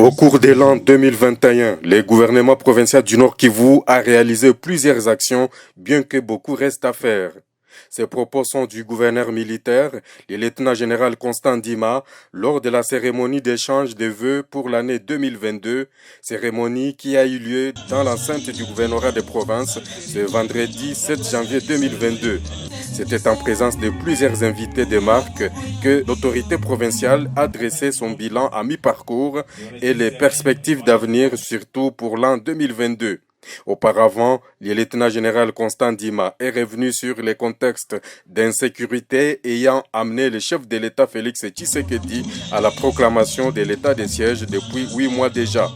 Au cours de l'an 2021, le gouvernement provincial du Nord Kivu a réalisé plusieurs actions, bien que beaucoup reste à faire. Ces propos sont du gouverneur militaire, le lieutenant-général Constant Dima, lors de la cérémonie d'échange de vœux pour l'année 2022, cérémonie qui a eu lieu dans l'enceinte du gouvernorat de province ce vendredi 7 janvier 2022. C'était en présence de plusieurs invités de marque que l'autorité provinciale a dressé son bilan à mi-parcours et les perspectives d'avenir, surtout pour l'an 2022. Auparavant, le lieutenant-général Constant Dima est revenu sur les contextes d'insécurité ayant amené le chef de l'État Félix Tshisekedi à la proclamation de l'état de siège depuis 8 mois déjà.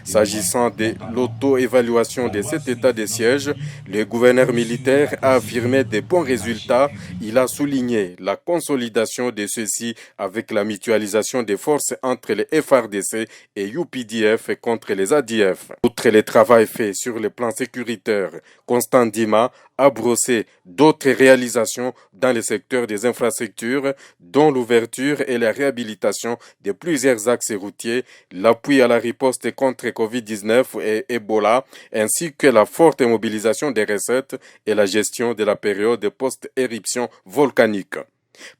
S'agissant de l'auto-évaluation de cet état de siège, le gouverneur militaire a affirmé de bons résultats. Il a souligné la consolidation de ceux-ci avec la mutualisation des forces entre les FRDC et UPDF contre les ADF. Outre le travail fait sur le plan sécuritaire, Constant Dima a brossé d'autres réalisations dans le secteur des infrastructures, dont l'ouverture et la réhabilitation de plusieurs axes routiers, l'appui à la riposte contre Covid-19 et Ebola, ainsi que la forte mobilisation des recettes et la gestion de la période post-éruption volcanique.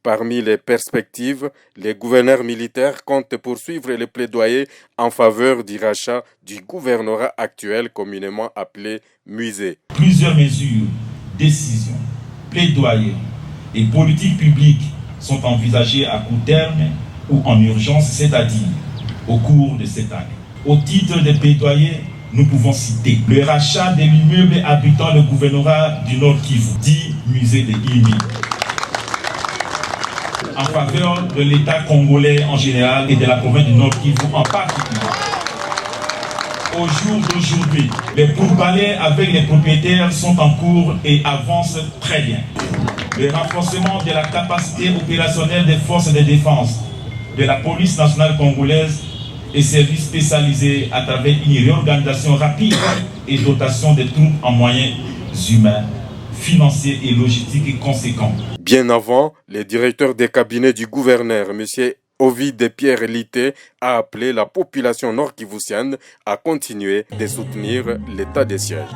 Parmi les perspectives, les gouverneurs militaires comptent poursuivre les plaidoyers en faveur du rachat du gouvernorat actuel communément appelé musée. Plusieurs mesures, décisions, plaidoyers et politiques publiques sont envisagées à court terme ou en urgence, c'est-à-dire au cours de cette année. Au titre des plaidoyers, nous pouvons citer le rachat de l'immeuble abritant le gouvernorat du Nord Kivu, dit musée de Ilmi, en faveur de l'État congolais en général et de la province du Nord Kivu en particulier. Au jour d'aujourd'hui, les pourparlers avec les propriétaires sont en cours et avancent très bien. Le renforcement de la capacité opérationnelle des forces de défense, de la police nationale congolaise et services spécialisés à travers une réorganisation rapide et dotation des troupes en moyens humains, financiers et logistiques conséquents. Bien avant, le directeur des cabinets du gouverneur, M. Ovide Pierre Lité, a appelé la population nord-kivusienne à continuer de soutenir l'état des sièges.